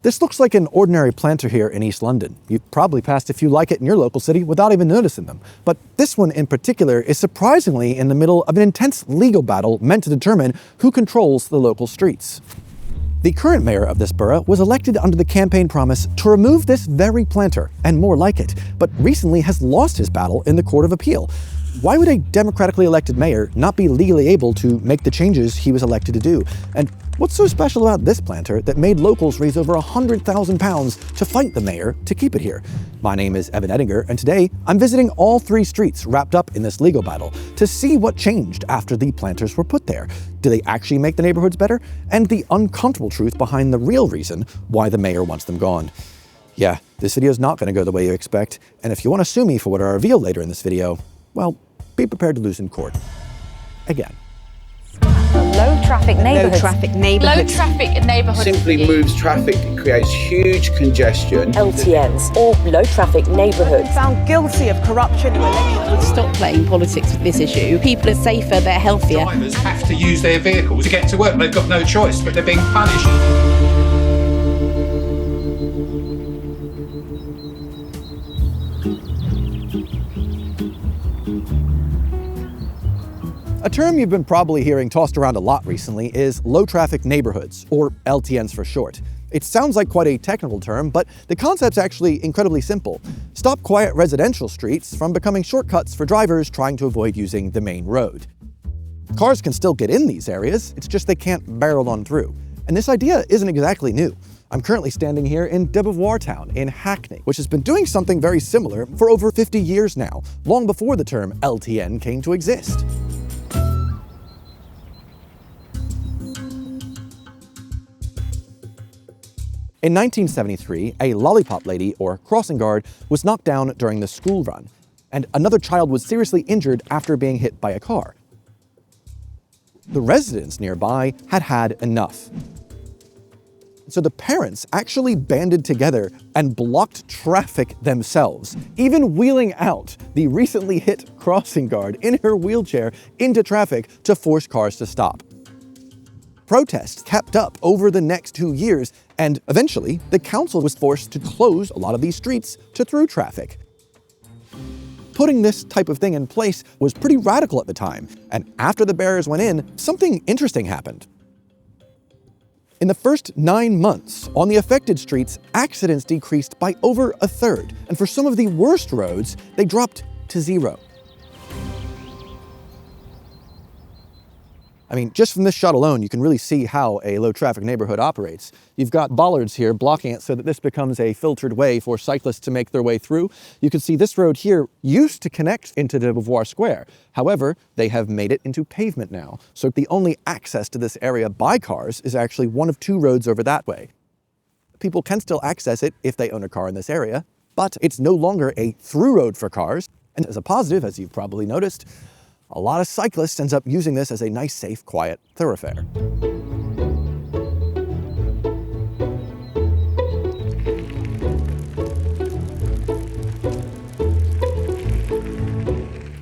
This looks like an ordinary planter here in East London. You've probably passed a few like it in your local city without even noticing them. But this one in particular is surprisingly in the middle of an intense legal battle meant to determine who controls the local streets. The current mayor of this borough was elected under the campaign promise to remove this very planter and more like it, but recently has lost his battle in the Court of Appeal. Why would a democratically elected mayor not be legally able to make the changes he was elected to do? And what's so special about this planter that made locals raise over £100,000 to fight the mayor to keep it here? My name is Evan Edinger, and today I'm visiting all 3 streets wrapped up in this legal battle to see what changed after the planters were put there. Do they actually make the neighborhoods better? And the uncomfortable truth behind the real reason why the mayor wants them gone. Yeah, this video is not going to go the way you expect, and if you want to sue me for what I reveal later in this video, well, be prepared to lose in court. Again. Low traffic neighborhoods. Low traffic neighborhoods. Low traffic neighborhoods. Simply moves traffic, it creates huge congestion. LTNs or low traffic neighborhoods. Found guilty of corruption. Stop playing politics with this issue. People are safer, they're healthier. Drivers have to use their vehicles to get to work. They've got no choice, but they're being punished. A term you've been probably hearing tossed around a lot recently is low traffic neighborhoods, or LTNs for short. It sounds like quite a technical term, but the concept's actually incredibly simple. Stop quiet residential streets from becoming shortcuts for drivers trying to avoid using the main road. Cars can still get in these areas, it's just they can't barrel on through. And this idea isn't exactly new. I'm currently standing here in de Beauvoir Town in Hackney, which has been doing something very similar for over 50 years now, long before the term LTN came to exist. In 1973, a lollipop lady, or crossing guard, was knocked down during the school run, and another child was seriously injured after being hit by a car. The residents nearby had had enough. So the parents actually banded together and blocked traffic themselves, even wheeling out the recently hit crossing guard in her wheelchair into traffic to force cars to stop. Protests kept up over the next 2 years, and eventually the council was forced to close a lot of these streets to through traffic. Putting this type of thing in place was pretty radical at the time, and after the barriers went in, something interesting happened. In the first 9 months, on the affected streets, accidents decreased by over 1/3, and for some of the worst roads, they dropped to 0. I mean, just from this shot alone, you can really see how a low-traffic neighborhood operates. You've got bollards here blocking it so that this becomes a filtered way for cyclists to make their way through. You can see this road here used to connect into de Beauvoir Square. However, they have made it into pavement now. So the only access to this area by cars is actually one of 2 roads over that way. People can still access it if they own a car in this area, but it's no longer a through road for cars. And as a positive, as you've probably noticed, a lot of cyclists ends up using this as a nice, safe, quiet thoroughfare.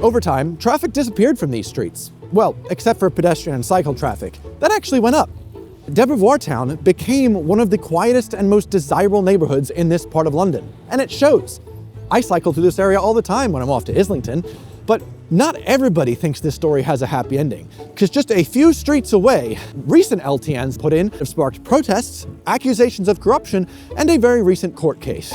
Over time, traffic disappeared from these streets. Well, except for pedestrian and cycle traffic. That actually went up. De Beauvoir Town became one of the quietest and most desirable neighborhoods in this part of London, and it shows. I cycle through this area all the time when I'm off to Islington, but not everybody thinks this story has a happy ending, because just a few streets away, recent LTNs put in have sparked protests, accusations of corruption, and a very recent court case.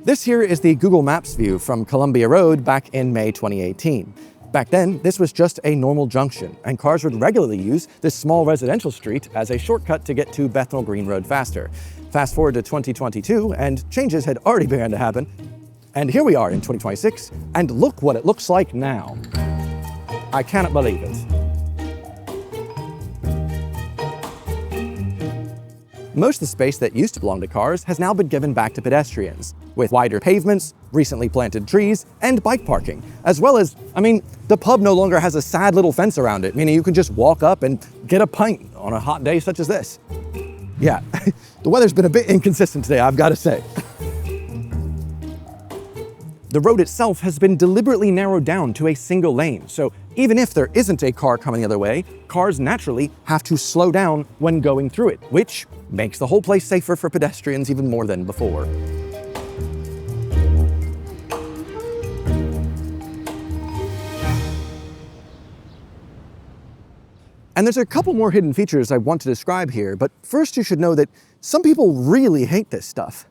This here is the Google Maps view from Columbia Road back in May 2018. Back then, this was just a normal junction, and cars would regularly use this small residential street as a shortcut to get to Bethnal Green Road faster. Fast forward to 2022, and changes had already begun to happen. And here we are in 2026, and look what it looks like now. I cannot believe it. Most of the space that used to belong to cars has now been given back to pedestrians, with wider pavements, recently planted trees, and bike parking, as well as, the pub no longer has a sad little fence around it, meaning you can just walk up and get a pint on a hot day such as this. Yeah, the weather's been a bit inconsistent today, I've got to say. The road itself has been deliberately narrowed down to a single lane, so Even if there isn't a car coming the other way, cars naturally have to slow down when going through it, which makes the whole place safer for pedestrians even more than before. And there's a couple more hidden features I want to describe here, but first you should know that some people really hate this stuff.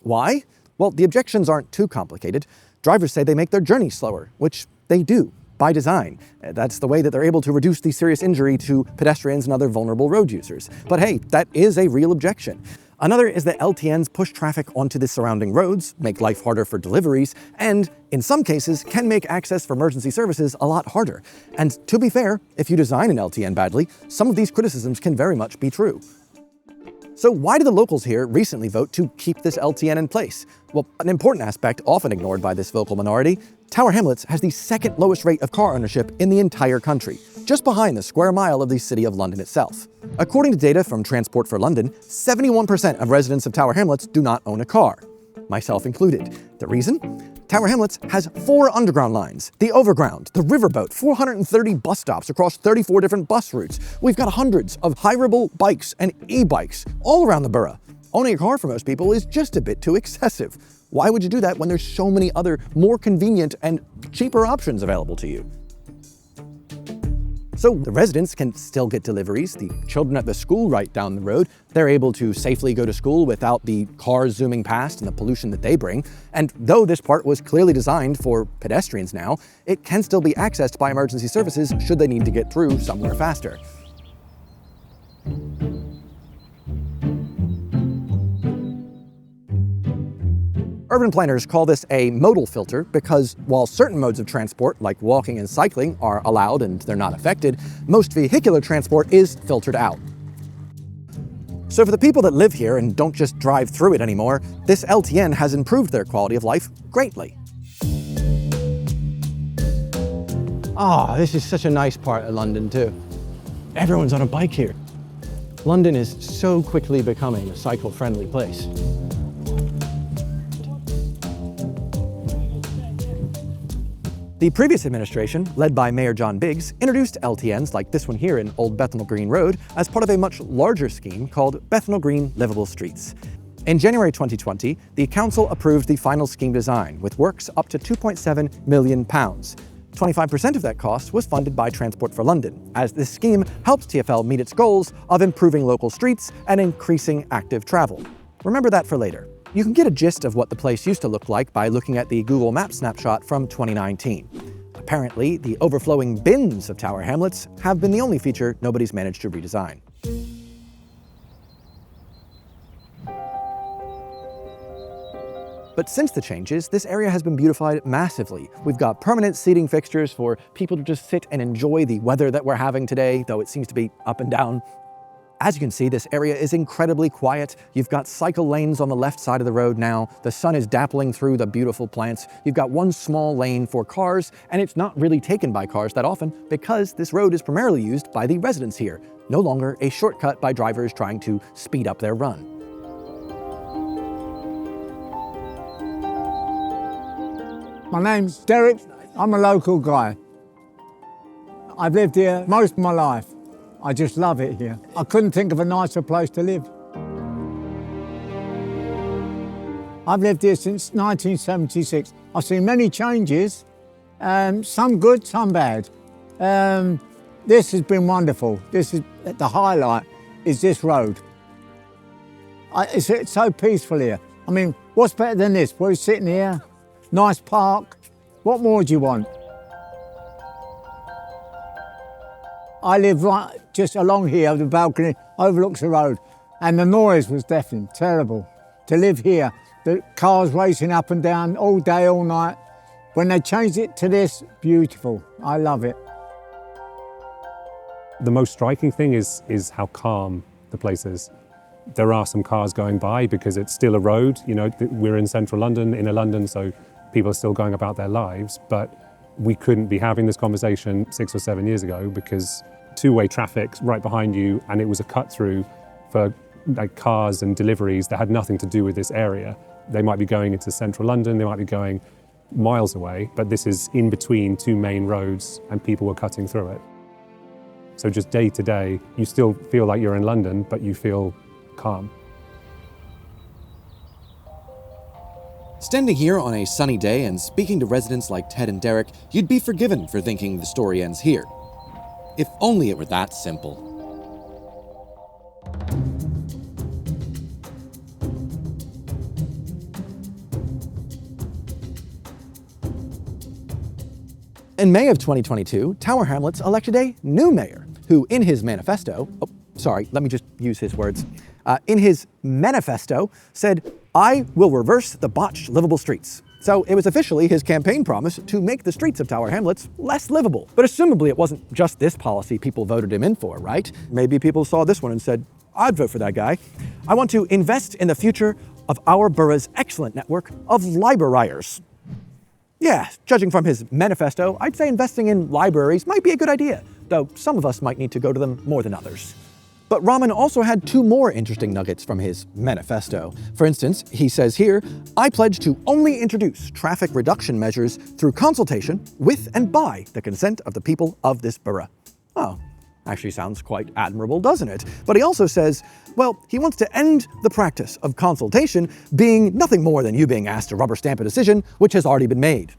Why? Well, the objections aren't too complicated. Drivers say they make their journey slower, which they do, by design. That's the way that they're able to reduce the serious injury to pedestrians and other vulnerable road users. But hey, that is a real objection. Another is that LTNs push traffic onto the surrounding roads, make life harder for deliveries, and in some cases can make access for emergency services a lot harder. And to be fair, if you design an LTN badly, some of these criticisms can very much be true. So why did the locals here recently vote to keep this LTN in place? Well, an important aspect often ignored by this vocal minority, Tower Hamlets has the second lowest rate of car ownership in the entire country, just behind the square mile of the City of London itself. According to data from Transport for London, 71% of residents of Tower Hamlets do not own a car, myself included. The reason? Tower Hamlets has 4 underground lines, the Overground, the Riverboat, 430 bus stops across 34 different bus routes. We've got hundreds of hireable bikes and e-bikes all around the borough. Owning a car for most people is just a bit too excessive. Why would you do that when there's so many other more convenient and cheaper options available to you? So the residents can still get deliveries, the children at the school right down the road, they're able to safely go to school without the cars zooming past and the pollution that they bring. And though this part was clearly designed for pedestrians now, it can still be accessed by emergency services should they need to get through somewhere faster. Urban planners call this a modal filter because while certain modes of transport, like walking and cycling, are allowed and they're not affected, most vehicular transport is filtered out. So for the people that live here and don't just drive through it anymore, this LTN has improved their quality of life greatly. Ah, this is such a nice part of London too. Everyone's on a bike here. London is so quickly becoming a cycle-friendly place. The previous administration, led by Mayor John Biggs, introduced LTNs like this one here in Old Bethnal Green Road as part of a much larger scheme called Bethnal Green Livable Streets. In January 2020, the council approved the final scheme design with works up to £2.7 million. 25% of that cost was funded by Transport for London, as this scheme helps TfL meet its goals of improving local streets and increasing active travel. Remember that for later. You can get a gist of what the place used to look like by looking at the Google Maps snapshot from 2019. Apparently, the overflowing bins of Tower Hamlets have been the only feature nobody's managed to redesign. But since the changes, this area has been beautified massively. We've got permanent seating fixtures for people to just sit and enjoy the weather that we're having today, though it seems to be up and down. As you can see, this area is incredibly quiet. You've got cycle lanes on the left side of the road now. The sun is dappling through the beautiful plants. You've got one small lane for cars, and it's not really taken by cars that often because this road is primarily used by the residents here, no longer a shortcut by drivers trying to speed up their run. My name's Derek. I'm a local guy. I've lived here most of my life. I just love it here. I couldn't think of a nicer place to live. I've lived here since 1976. I've seen many changes, some good, some bad. This has been wonderful. This is the highlight, is this road. It's so peaceful here. I mean, what's better than this? We're sitting here, nice park. What more do you want? I live right just along here, the balcony overlooks the road, and the noise was deafening, terrible. To live here, the cars racing up and down all day, all night. When they changed it to this, beautiful. I love it. The most striking thing is how calm the place is. There are some cars going by because it's still a road. You know, we're in central London, inner London, so people are still going about their lives, but we couldn't be having this conversation 6 or 7 years ago because two-way traffic right behind you, and it was a cut through for like cars and deliveries that had nothing to do with this area. They might be going into central London, they might be going miles away, but this is in between two main roads and people were cutting through it. So just day to day, you still feel like you're in London, but you feel calm. Standing here on a sunny day and speaking to residents like Ted and Derek, you'd be forgiven for thinking the story ends here. If only it were that simple. In May of 2022, Tower Hamlets elected a new mayor, who in his manifesto, let me just use his words. In his manifesto said, "I will reverse the botched livable streets." So it was officially his campaign promise to make the streets of Tower Hamlets less livable. But assumably it wasn't just this policy people voted him in for, right? Maybe people saw this one and said, "I'd vote for that guy. I want to invest in the future of our borough's excellent network of librarians." Yeah, judging from his manifesto, I'd say investing in libraries might be a good idea, though some of us might need to go to them more than others. But Rahman also had two more interesting nuggets from his manifesto. For instance, he says here, "I pledge to only introduce traffic reduction measures through consultation with and by the consent of the people of this borough." Oh, actually sounds quite admirable, doesn't it? But he also says, well, he wants to end the practice of consultation being nothing more than you being asked to rubber stamp a decision which has already been made.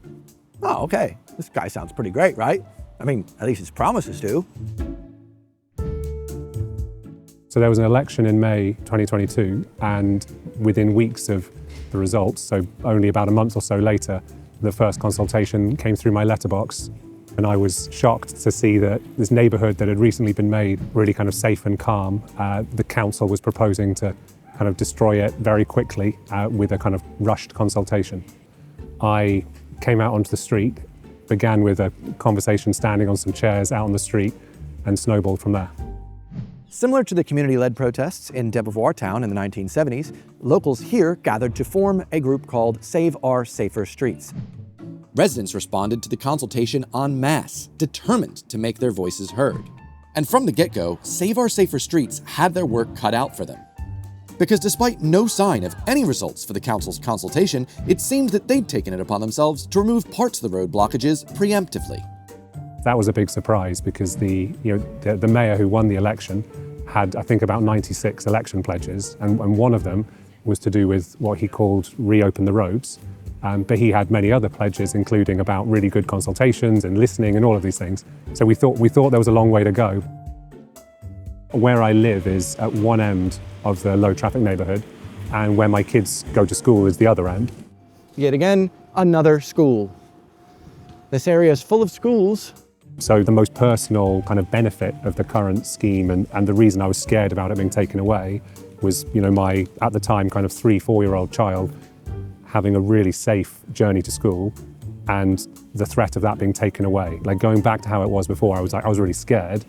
Oh, okay. This guy sounds pretty great, right? I mean, at least his promises do. So there was an election in May 2022, and within weeks of the results, so only about a month or so later, the first consultation came through my letterbox. And I was shocked to see that this neighbourhood that had recently been made really kind of safe and calm, the council was proposing to kind of destroy it very quickly with a kind of rushed consultation. I came out onto the street, began with a conversation standing on some chairs out on the street, and snowballed from there. Similar to the community-led protests in Debevoise Town in the 1970s, locals here gathered to form a group called Save Our Safer Streets. Residents responded to the consultation en masse, determined to make their voices heard. And from the get-go, Save Our Safer Streets had their work cut out for them. Because despite no sign of any results for the council's consultation, it seemed that they'd taken it upon themselves to remove parts of the road blockages preemptively. That was a big surprise because the mayor who won the election had, I think, about 96 election pledges, and one of them was to do with what he called reopen the roads. But he had many other pledges, including about really good consultations and listening and all of these things. So we thought there was a long way to go. Where I live is at one end of the low traffic neighbourhood, and where my kids go to school is the other end. Yet again, another school. This area is full of schools. So the most personal kind of benefit of the current scheme and the reason I was scared about it being taken away was, my, at the time, kind of 3-4-year-old child having a really safe journey to school, and the threat of that being taken away. Like going back to how it was before, I was really scared.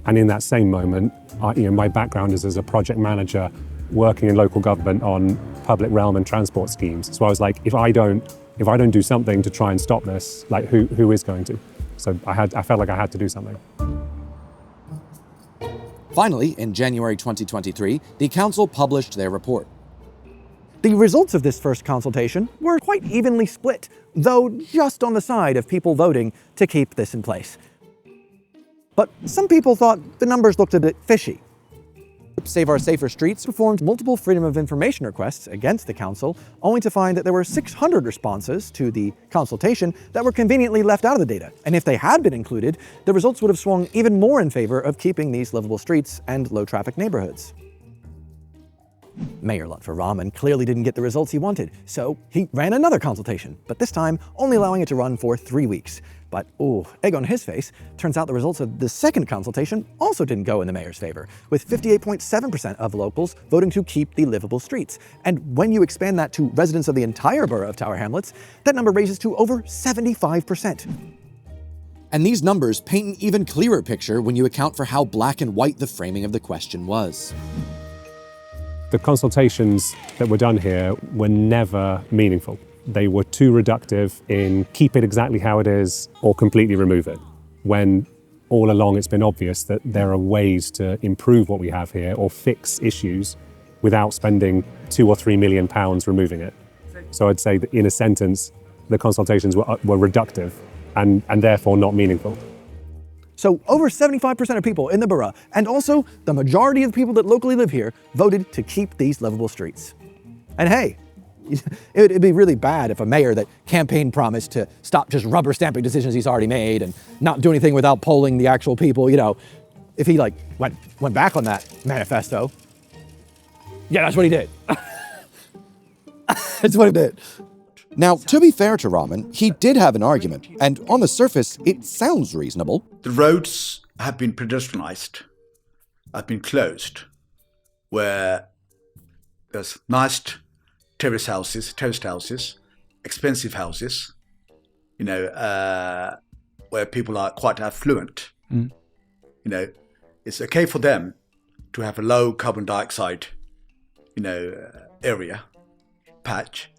And in that same moment, my background is as a project manager working in local government on public realm and transport schemes. So I was like, if I don't do something to try and stop this, like who is going to? So I felt like I had to do something. Finally, in January 2023, the council published their report. The results of this first consultation were quite evenly split, though just on the side of people voting to keep this in place. But some people thought the numbers looked a bit fishy. Save Our Safer Streets performed multiple Freedom of Information requests against the council, only to find that there were 600 responses to the consultation that were conveniently left out of the data. And if they had been included, the results would have swung even more in favor of keeping these livable streets and low-traffic neighborhoods. Mayor Lutfer Rahman clearly didn't get the results he wanted, so he ran another consultation, but this time only allowing it to run for 3 weeks. But, egg on his face, turns out the results of the second consultation also didn't go in the mayor's favor, with 58.7% of locals voting to keep the livable streets. And when you expand that to residents of the entire borough of Tower Hamlets, that number raises to over 75%. And these numbers paint an even clearer picture when you account for how black and white the framing of the question was. The consultations that were done here were never meaningful. They were too reductive in keep it exactly how it is or completely remove it, when all along it's been obvious that there are ways to improve what we have here or fix issues without spending £2 or £3 million removing it. So I'd say that in a sentence, the consultations were reductive and therefore not meaningful. So over 75% of people in the borough, and also the majority of the people that locally live here, voted to keep these livable streets. And hey, it'd be really bad if a mayor that campaigned promised to stop just rubber stamping decisions he's already made and not do anything without polling the actual people, if he went back on that manifesto. Yeah, that's what he did. That's what he did. Now, to be fair to Raman, he did have an argument, and on the surface, it sounds reasonable. The roads have been pedestrianised, have been closed, where there's nice terraced houses, expensive houses, where people are quite affluent. It's okay for them to have a low carbon dioxide, area, patch,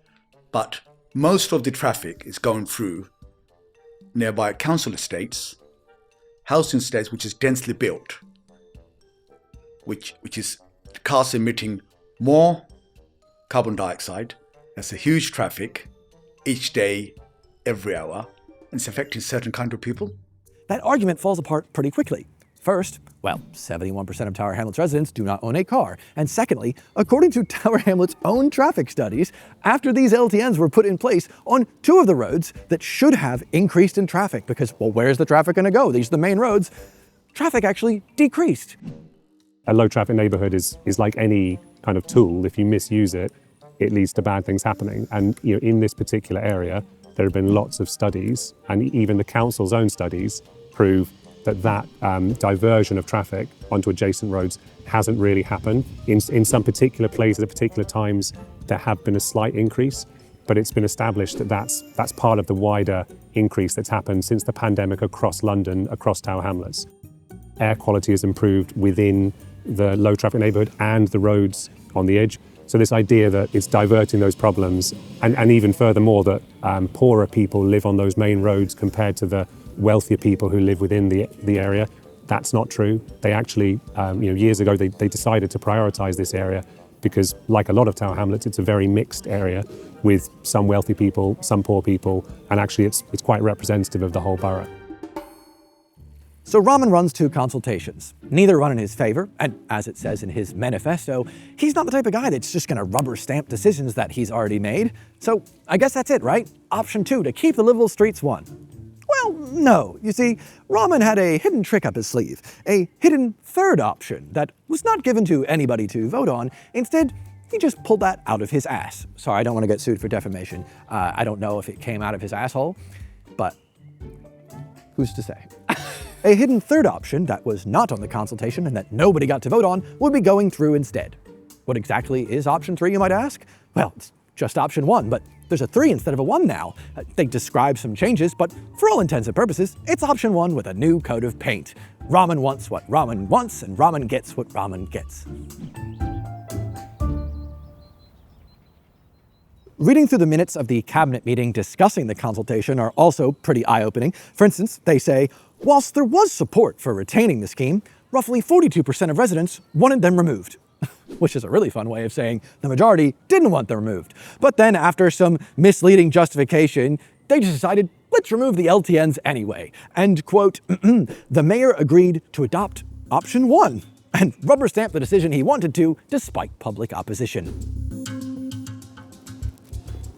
but most of the traffic is going through nearby council estates, housing estates which is densely built, which is cars emitting more carbon dioxide. There's a huge traffic each day, every hour, and it's affecting certain kind of people. That argument falls apart pretty quickly. First, 71% of Tower Hamlets residents do not own a car. And secondly, according to Tower Hamlets' own traffic studies, after these LTNs were put in place on 2 of the roads that should have increased in traffic, because, where's the traffic going to go? These are the main roads. Traffic actually decreased. A low traffic neighborhood is like any kind of tool. If you misuse it, it leads to bad things happening. And in this particular area, there have been lots of studies, and even the council's own studies prove that diversion of traffic onto adjacent roads hasn't really happened. In some particular places at particular times, there have been a slight increase, but it's been established that that's part of the wider increase that's happened since the pandemic across London, across Tower Hamlets. Air quality has improved within the low traffic neighborhood and the roads on the edge. So this idea that it's diverting those problems, and even furthermore that poorer people live on those main roads compared to the wealthier people who live within the area, that's not true. They actually, years ago, they decided to prioritize this area because, like a lot of Tower Hamlets, it's a very mixed area with some wealthy people, some poor people, and actually it's quite representative of the whole borough. So Raman runs 2 consultations. Neither run in his favor, and as it says in his manifesto, he's not the type of guy that's just gonna rubber stamp decisions that he's already made. So I guess that's it, right? Option 2, to keep the livable streets, won. Well, no. You see, Raman had a hidden trick up his sleeve, a hidden third option that was not given to anybody to vote on. Instead, he just pulled that out of his ass. Sorry, I don't want to get sued for defamation. I don't know if it came out of his asshole, but who's to say? A hidden third option that was not on the consultation and that nobody got to vote on would be going through instead. What exactly is option 3, you might ask? Well, it's just option 1, but there's a 3 instead of a 1 now. They describe some changes, but for all intents and purposes, it's option 1 with a new coat of paint. Raman wants what Raman wants, and Raman gets what Raman gets. Reading through the minutes of the cabinet meeting discussing the consultation are also pretty eye-opening. For instance, they say, whilst there was support for retaining the scheme, roughly 42% of residents wanted them removed. Which is a really fun way of saying the majority didn't want them removed. But then after some misleading justification, they just decided, let's remove the LTNs anyway. And quote, the mayor agreed to adopt option 1 and rubber stamp the decision he wanted to despite public opposition.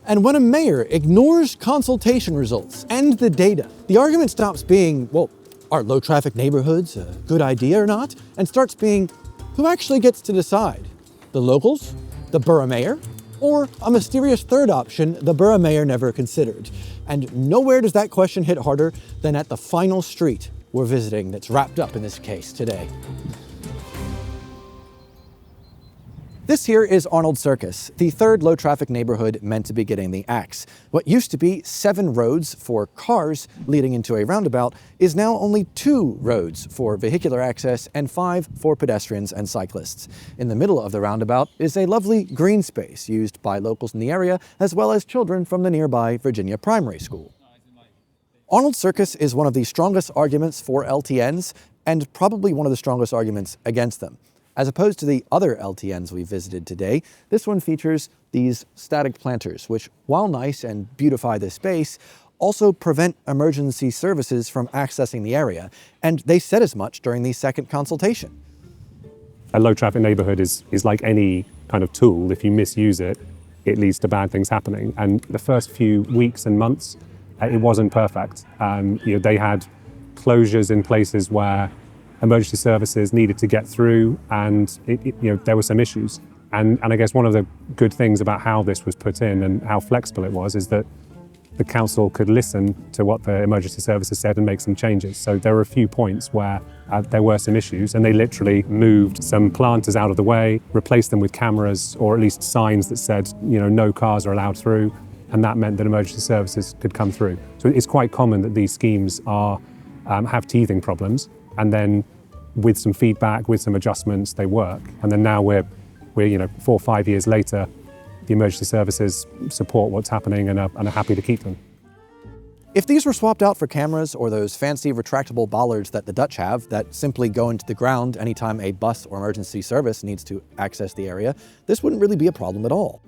And when a mayor ignores consultation results and the data, the argument stops being, are low traffic neighborhoods a good idea or not? And starts being, who actually gets to decide? The locals, the borough mayor, or a mysterious third option the borough mayor never considered? And nowhere does that question hit harder than at the final street we're visiting that's wrapped up in this case today. This here is Arnold Circus, the 3rd low-traffic neighborhood meant to be getting the axe. What used to be 7 roads for cars leading into a roundabout is now only 2 roads for vehicular access and 5 for pedestrians and cyclists. In the middle of the roundabout is a lovely green space used by locals in the area, as well as children from the nearby Virginia Primary School. Arnold Circus is one of the strongest arguments for LTNs, and probably one of the strongest arguments against them. As opposed to the other LTNs we visited today, this one features these static planters, which, while nice and beautify the space, also prevent emergency services from accessing the area. And they said as much during the second consultation. A low traffic neighborhood is like any kind of tool. If you misuse it, it leads to bad things happening. And the first few weeks and months, it wasn't perfect. They had closures in places where emergency services needed to get through, and there were some issues. And I guess one of the good things about how this was put in and how flexible it was is that the council could listen to what the emergency services said and make some changes. So there were a few points where there were some issues, and they literally moved some planters out of the way, replaced them with cameras, or at least signs that said, no cars are allowed through, and that meant that emergency services could come through. So it's quite common that these schemes have teething problems, and then with some feedback, with some adjustments, they work. And then now we're 4 or 5 years later, the emergency services support what's happening and are happy to keep them. If these were swapped out for cameras or those fancy retractable bollards that the Dutch have that simply go into the ground anytime a bus or emergency service needs to access the area, this wouldn't really be a problem at all.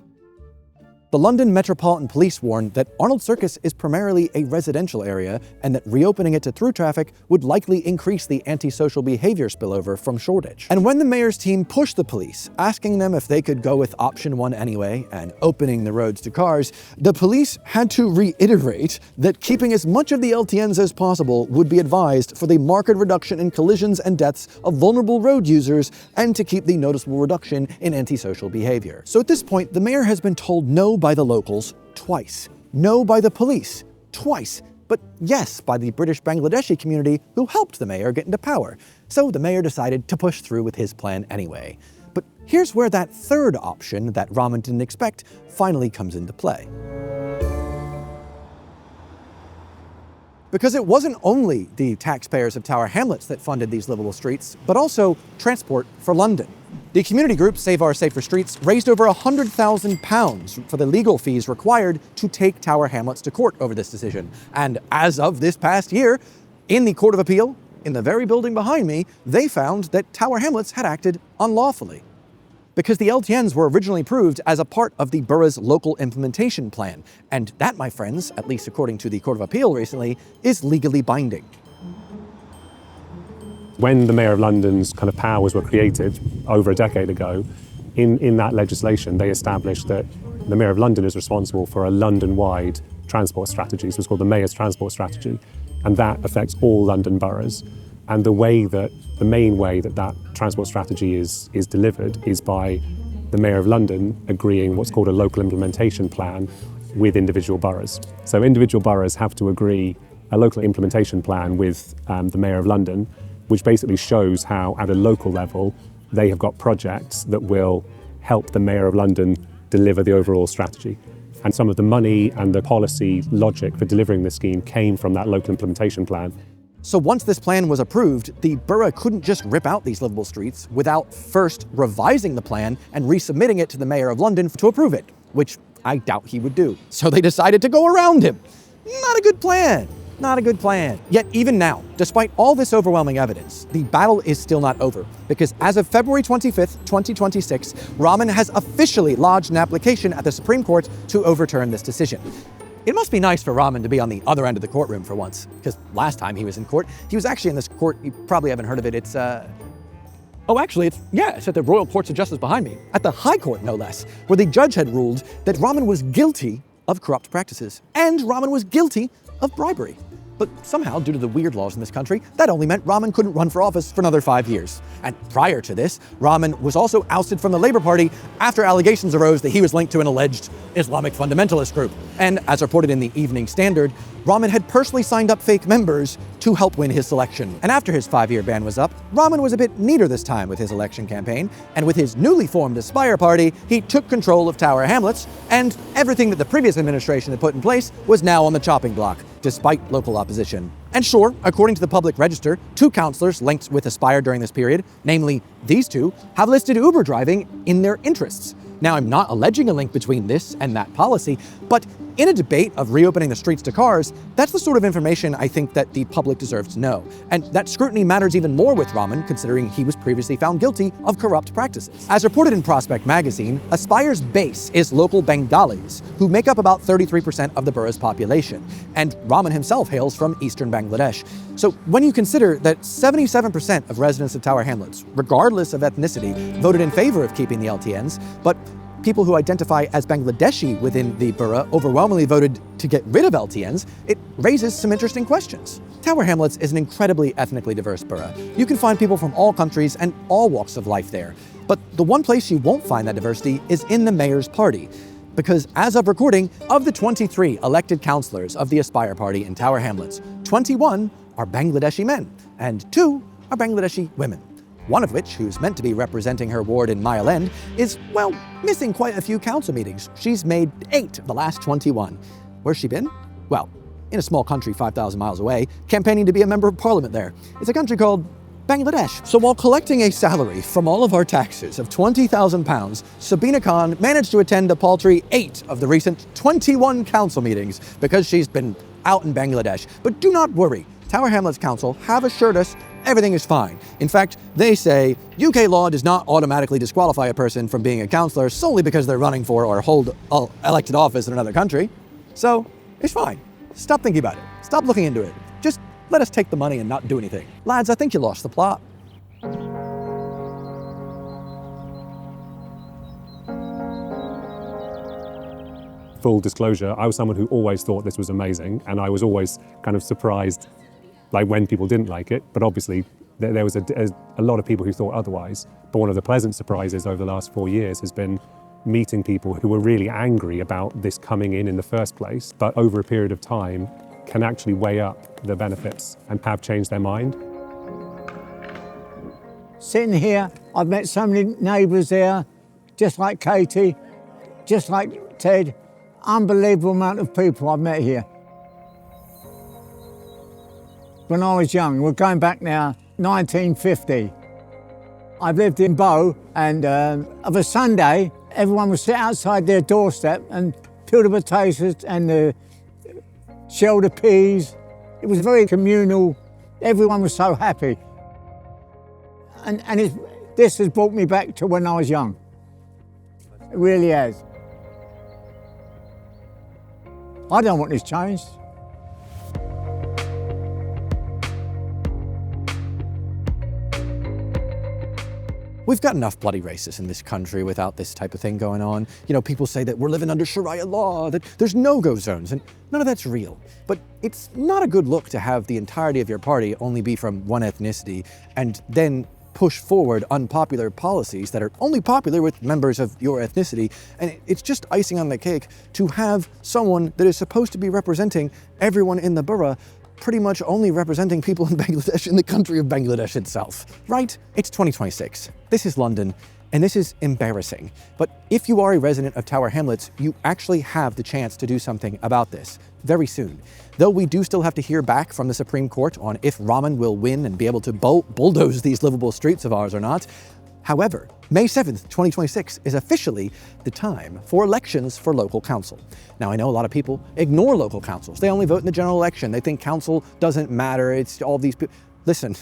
The London Metropolitan Police warned that Arnold Circus is primarily a residential area and that reopening it to through traffic would likely increase the antisocial behavior spillover from Shoreditch. And when the mayor's team pushed the police, asking them if they could go with option 1 anyway and opening the roads to cars, the police had to reiterate that keeping as much of the LTNs as possible would be advised for the marked reduction in collisions and deaths of vulnerable road users and to keep the noticeable reduction in antisocial behavior. So at this point, the mayor has been told no by the locals twice, no by the police twice, but yes by the British Bangladeshi community who helped the mayor get into power. So the mayor decided to push through with his plan anyway. But here's where that third option that Raman didn't expect finally comes into play. Because it wasn't only the taxpayers of Tower Hamlets that funded these livable streets, but also Transport for London. The community group Save Our Safer Streets raised over £100,000 for the legal fees required to take Tower Hamlets to court over this decision. And as of this past year, in the Court of Appeal, in the very building behind me, they found that Tower Hamlets had acted unlawfully. Because the LTNs were originally approved as a part of the borough's local implementation plan. And that, my friends, at least according to the Court of Appeal recently, is legally binding. When the Mayor of London's kind of powers were created over a decade ago, in that legislation, they established that the Mayor of London is responsible for a London-wide transport strategy. So it's called the Mayor's Transport Strategy. And that affects all London boroughs. And the main way that transport strategy is delivered is by the Mayor of London agreeing what's called a local implementation plan with individual boroughs. So individual boroughs have to agree a local implementation plan with the Mayor of London, which basically shows how at a local level they have got projects that will help the Mayor of London deliver the overall strategy. And some of the money and the policy logic for delivering this scheme came from that local implementation plan. So once this plan was approved, the borough couldn't just rip out these livable streets without first revising the plan and resubmitting it to the Mayor of London to approve it, which I doubt he would do. So they decided to go around him. Not a good plan. Not a good plan. Yet even now, despite all this overwhelming evidence, the battle is still not over, because as of February 25th, 2026, Raman has officially lodged an application at the Supreme Court to overturn this decision. It must be nice for Raman to be on the other end of the courtroom for once, because last time he was in court, he was actually in this court, you probably haven't heard of it, it's at the Royal Courts of Justice behind me, at the High Court no less, where the judge had ruled that Raman was guilty of corrupt practices, and Raman was guilty of bribery. But somehow, due to the weird laws in this country, that only meant Raman couldn't run for office for another 5 years. And prior to this, Raman was also ousted from the Labour Party after allegations arose that he was linked to an alleged Islamic fundamentalist group. And as reported in the Evening Standard, Raman had personally signed up fake members to help win his selection. And after his 5-year ban was up, Raman was a bit neater this time with his election campaign, and with his newly formed Aspire party, he took control of Tower Hamlets, and everything that the previous administration had put in place was now on the chopping block, despite local opposition. And sure, according to the Public Register, 2 councillors linked with Aspire during this period, namely these 2, have listed Uber driving in their interests. Now, I'm not alleging a link between this and that policy, but in a debate of reopening the streets to cars, that's the sort of information I think that the public deserves to know. And that scrutiny matters even more with Raman, considering he was previously found guilty of corrupt practices. As reported in Prospect magazine, Aspire's base is local Bengalis, who make up about 33% of the borough's population. And Raman himself hails from eastern Bangladesh. So when you consider that 77% of residents of Tower Hamlets, regardless of ethnicity, voted in favor of keeping the LTNs, but people who identify as Bangladeshi within the borough overwhelmingly voted to get rid of LTNs, it raises some interesting questions. Tower Hamlets is an incredibly ethnically diverse borough. You can find people from all countries and all walks of life there. But the one place you won't find that diversity is in the mayor's party. Because as of recording, of the 23 elected councillors of the Aspire party in Tower Hamlets, 21 are Bangladeshi men and 2 are Bangladeshi women. One of which, who's meant to be representing her ward in Mile End, is, well, missing quite a few council meetings. She's made 8 of the last 21. Where's she been? Well, in a small country 5,000 miles away, campaigning to be a member of parliament there. It's a country called Bangladesh. So while collecting a salary from all of our taxes of £20,000, Sabina Khan managed to attend a paltry 8 of the recent 21 council meetings because she's been out in Bangladesh. But do not worry, Tower Hamlets Council have assured us everything is fine. In fact, they say UK law does not automatically disqualify a person from being a councillor solely because they're running for or hold elected office in another country. So it's fine. Stop thinking about it. Stop looking into it. Just let us take the money and not do anything. Lads, I think you lost the plot. Full disclosure, I was someone who always thought this was amazing, and I was always kind of surprised like when people didn't like it, but obviously there was a lot of people who thought otherwise. But one of the pleasant surprises over the last 4 years has been meeting people who were really angry about this coming in the first place, but over a period of time can actually weigh up the benefits and have changed their mind. Sitting here, I've met so many neighbours there, just like Katie, just like Ted. Unbelievable amount of people I've met here. When I was young, we're going back now, 1950. I've lived in Bow, and of a Sunday, everyone would sit outside their doorstep and peel the potatoes and shell the peas. It was very communal. Everyone was so happy. And this has brought me back to when I was young. It really has. I don't want this changed. We've got enough bloody racists in this country without this type of thing going on. You know, people say that we're living under Sharia law, that there's no-go zones, and none of that's real. But it's not a good look to have the entirety of your party only be from one ethnicity and then push forward unpopular policies that are only popular with members of your ethnicity. And it's just icing on the cake to have someone that is supposed to be representing everyone in the borough pretty much only representing people in Bangladesh, in the country of Bangladesh itself, right? It's 2026. This is London, and this is embarrassing. But if you are a resident of Tower Hamlets, you actually have the chance to do something about this very soon. Though we do still have to hear back from the Supreme Court on if Raman will win and be able to bulldoze these livable streets of ours or not. However, May 7th, 2026 is officially the time for elections for local council. Now, I know a lot of people ignore local councils. They only vote in the general election. They think council doesn't matter. It's all these people. Listen,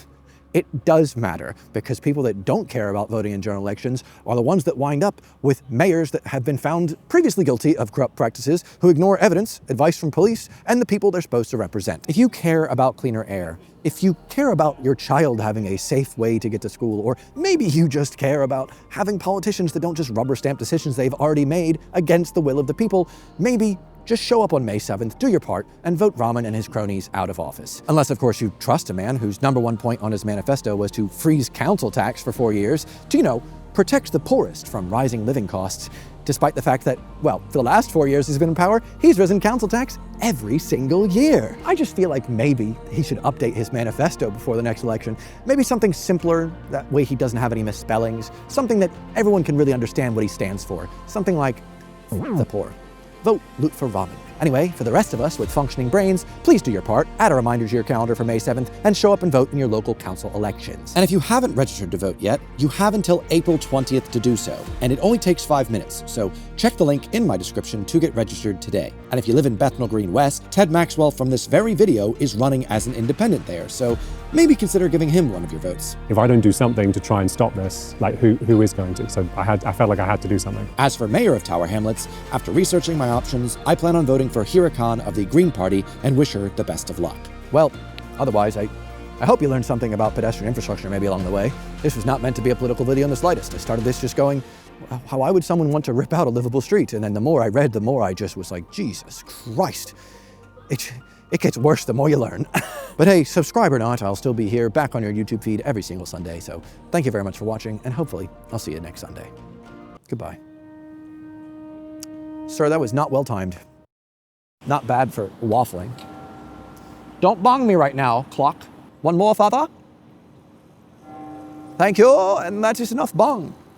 it does matter, because people that don't care about voting in general elections are the ones that wind up with mayors that have been found previously guilty of corrupt practices, who ignore evidence, advice from police, and the people they're supposed to represent. If you care about cleaner air, if you care about your child having a safe way to get to school, or maybe you just care about having politicians that don't just rubber stamp decisions they've already made against the will of the people, maybe just show up on May 7th, do your part, and vote Raman and his cronies out of office. Unless, of course, you trust a man whose #1 point on his manifesto was to freeze council tax for 4 years to, you know, protect the poorest from rising living costs, despite the fact that, well, for the last 4 years he's been in power, he's risen council tax every single year. I just feel like maybe he should update his manifesto before the next election. Maybe something simpler, that way he doesn't have any misspellings, something that everyone can really understand what he stands for. Something like the poor. Vote Loot for Raman. Anyway, for the rest of us with functioning brains, please do your part, add a reminder to your calendar for May 7th, and show up and vote in your local council elections. And if you haven't registered to vote yet, you have until April 20th to do so, and it only takes 5 minutes, so check the link in my description to get registered today. And if you live in Bethnal Green West, Ted Maxwell from this very video is running as an independent there, so maybe consider giving him one of your votes. If I don't do something to try and stop this, like who is going to? So I felt like I had to do something. As for Mayor of Tower Hamlets, after researching my options, I plan on voting for Hira Khan of the Green Party and wish her the best of luck. Well, otherwise, I hope you learned something about pedestrian infrastructure maybe along the way. This was not meant to be a political video in the slightest. I started this just going, why would someone want to rip out a livable street? And then the more I read, the more I just was like, Jesus Christ. It gets worse the more you learn. But hey, subscribe or not, I'll still be here back on your YouTube feed every single Sunday. So thank you very much for watching, and hopefully I'll see you next Sunday. Goodbye. Sir, that was not well timed. Not bad for waffling. Don't bong me right now, clock. One more, father? Thank you, and that is enough bong.